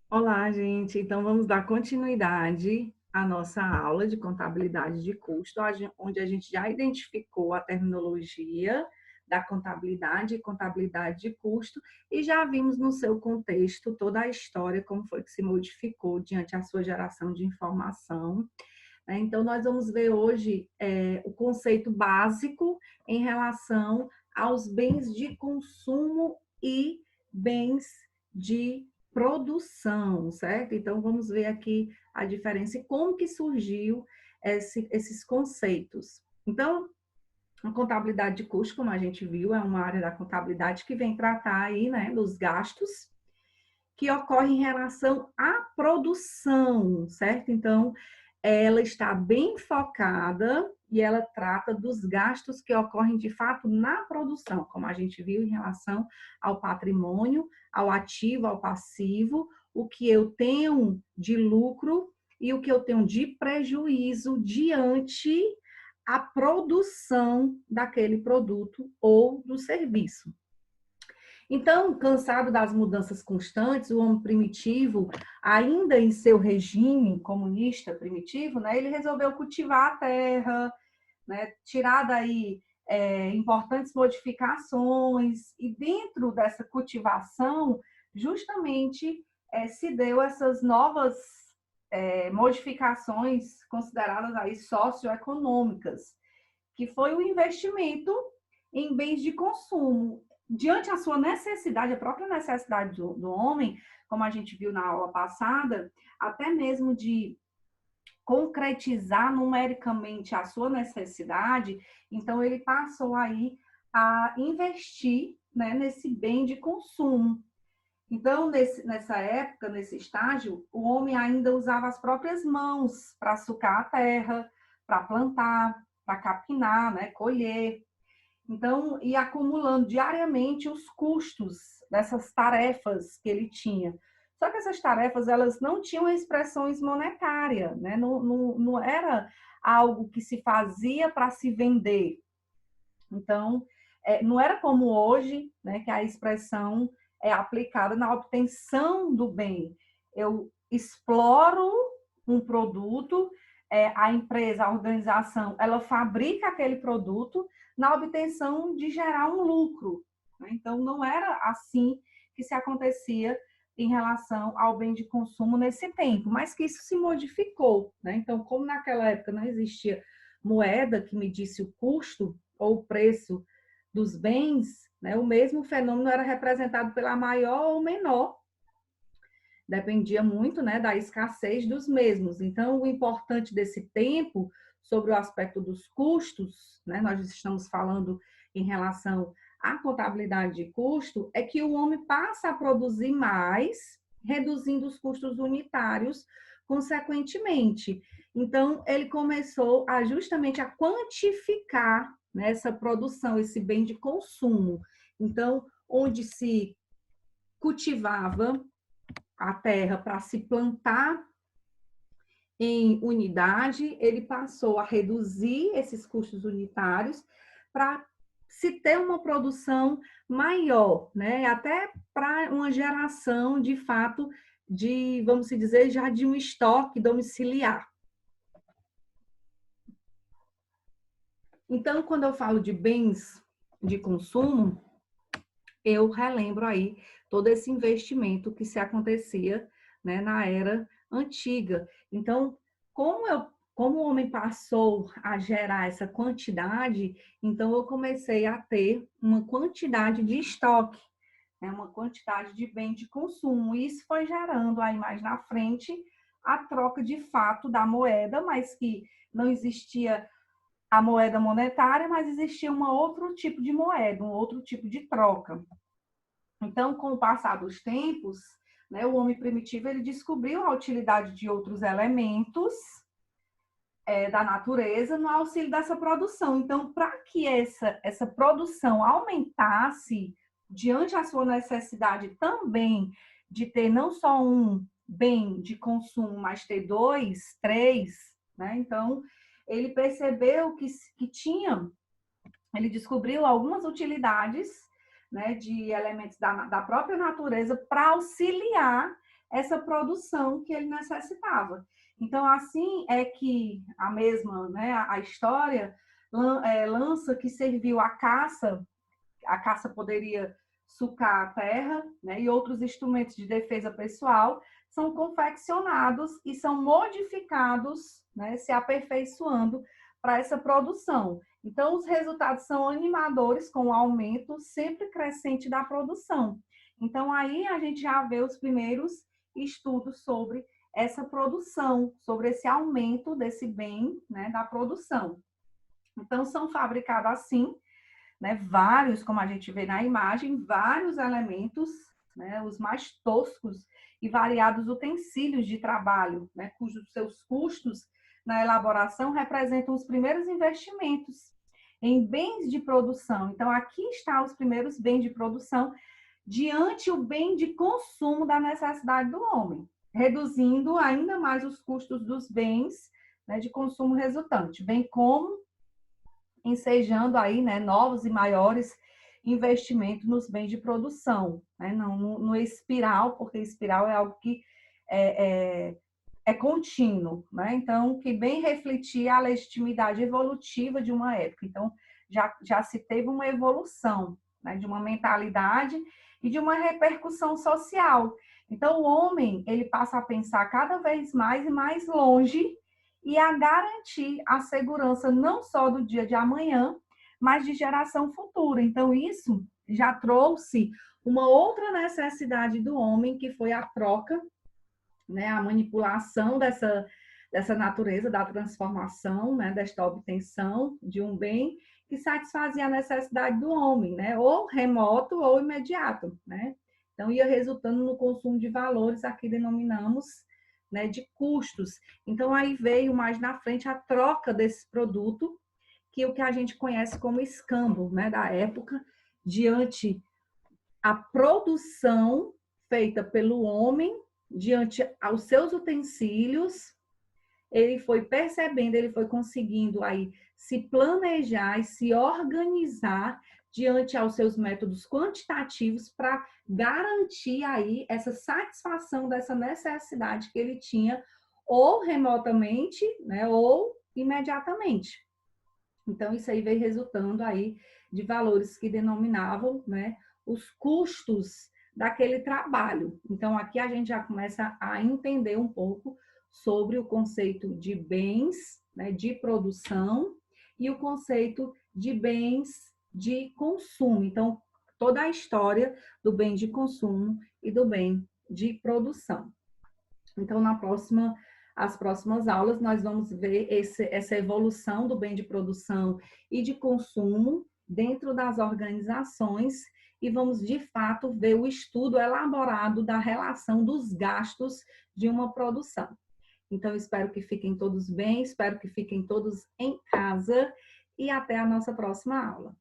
Olá, gente. Então, vamos dar continuidade à nossa aula de contabilidade de custo, onde a gente já identificou a terminologia da contabilidade e contabilidade de custo, e já vimos no seu contexto toda a história, como foi que se modificou diante da sua geração de informação, né? Então, nós vamos ver hoje o conceito básico em relação aos bens de consumo e bens de produção, certo? Então, vamos ver aqui a diferença e como que surgiu esses conceitos. Então, a contabilidade de custo, como a gente viu, é uma área da contabilidade que vem tratar aí, né, dos gastos que ocorrem em relação à produção, certo? Então, ela está bem focada e ela trata dos gastos que ocorrem de fato na produção, como a gente viu em relação ao patrimônio, ao ativo, ao passivo, o que eu tenho de lucro e o que eu tenho de prejuízo diante a produção daquele produto ou do serviço. Então, cansado das mudanças constantes, o homem primitivo, ainda em seu regime comunista primitivo, né, ele resolveu cultivar a terra, né, tirar daí importantes modificações, e dentro dessa cultivação, justamente se deu essas novas modificações consideradas aí socioeconômicas, que foi o investimento em bens de consumo. Diante da sua necessidade, a própria necessidade do homem, como a gente viu na aula passada, até mesmo de concretizar numericamente a sua necessidade, então ele passou aí a investir, né, nesse bem de consumo. Então, nessa época, nesse estágio, o homem ainda usava as próprias mãos para sucar a terra, para plantar, para capinar, né, colher. Então, ia acumulando diariamente os custos dessas tarefas que ele tinha. Só que essas tarefas, elas não tinham expressões monetárias, né? Não era algo que se fazia para se vender. Então, não era como hoje, né, que a expressão é aplicada na obtenção do bem. Eu exploro um produto, a empresa, a organização, ela fabrica aquele produto na obtenção de gerar um lucro, né? Então, não era assim que se acontecia em relação ao bem de consumo nesse tempo, mas que isso se modificou, né? Então, como naquela época não existia moeda que medisse o custo ou o preço dos bens, né, o mesmo fenômeno era representado pela maior ou menor, dependia muito, né, da escassez dos mesmos. Então, o importante desse tempo, sobre o aspecto dos custos, né, nós estamos falando em relação à contabilidade de custo, é que o homem passa a produzir mais, reduzindo os custos unitários, consequentemente. Então, ele começou a justamente a quantificar, né, essa produção, esse bem de consumo. Então, onde se cultivava a terra para se plantar em unidade, ele passou a reduzir esses custos unitários para se ter uma produção maior, né? Até para uma geração de fato de, vamos dizer, já de um estoque domiciliar. Então, quando eu falo de bens de consumo, eu relembro aí todo esse investimento que se acontecia, né, na era antiga. Então, como o homem passou a gerar essa quantidade, então eu comecei a ter uma quantidade de estoque, né, uma quantidade de bem de consumo. E isso foi gerando aí mais na frente a troca de fato da moeda, mas que não existia a moeda monetária, mas existia um outro tipo de moeda, um outro tipo de troca. Então, com o passar dos tempos, né, o homem primitivo ele descobriu a utilidade de outros elementos da natureza no auxílio dessa produção. Então, para que essa produção aumentasse diante da sua necessidade também de ter não só um bem de consumo, mas ter dois, três, né? Então, ele percebeu que tinha, ele descobriu algumas utilidades, né, de elementos da própria natureza para auxiliar essa produção que ele necessitava. Então, assim é que a mesma, né, a história lança que serviu a caça poderia sucar a terra, né, e outros instrumentos de defesa pessoal são confeccionados e são modificados, né, se aperfeiçoando para essa produção. Então, os resultados são animadores com o aumento sempre crescente da produção. Então, aí a gente já vê os primeiros estudos sobre essa produção, sobre esse aumento desse bem, né, da produção. Então, são fabricados assim, né, vários, como a gente vê na imagem, vários elementos, né, os mais toscos e variados utensílios de trabalho, né, cujos seus custos na elaboração representam os primeiros investimentos em bens de produção. Então, aqui está os primeiros bens de produção diante o bem de consumo da necessidade do homem, reduzindo ainda mais os custos dos bens, né, de consumo resultante, bem como ensejando aí, né, novos e maiores investimentos nos bens de produção, né, não no espiral, porque espiral é algo que é contínuo, né? Então, que bem refletia a legitimidade evolutiva de uma época. Então, já se teve uma evolução, né, de uma mentalidade e de uma repercussão social. Então, o homem, ele passa a pensar cada vez mais e mais longe e a garantir a segurança não só do dia de amanhã, mas de geração futura. Então, isso já trouxe uma outra necessidade do homem, que foi a troca, né, a manipulação dessa natureza, da transformação, né, desta obtenção de um bem que satisfazia a necessidade do homem, né, ou remoto ou imediato, né? Então, ia resultando no consumo de valores, aqui denominamos, né, de custos. Então, aí veio mais na frente a troca desse produto, que é o que a gente conhece como escambo, né, da época, diante a produção feita pelo homem, diante aos seus utensílios, ele foi percebendo, ele foi conseguindo aí se planejar e se organizar diante aos seus métodos quantitativos para garantir aí essa satisfação dessa necessidade que ele tinha ou remotamente, né, ou imediatamente. Então, isso aí veio resultando aí de valores que denominavam, né, os custos daquele trabalho. Então, aqui a gente já começa a entender um pouco sobre o conceito de bens, né, de produção e o conceito de bens de consumo. Então, toda a história do bem de consumo e do bem de produção. Então, as próximas aulas, nós vamos ver essa evolução do bem de produção e de consumo dentro das organizações e vamos, de fato, ver o estudo elaborado da relação dos gastos de uma produção. Então, espero que fiquem todos bem, espero que fiquem todos em casa e até a nossa próxima aula.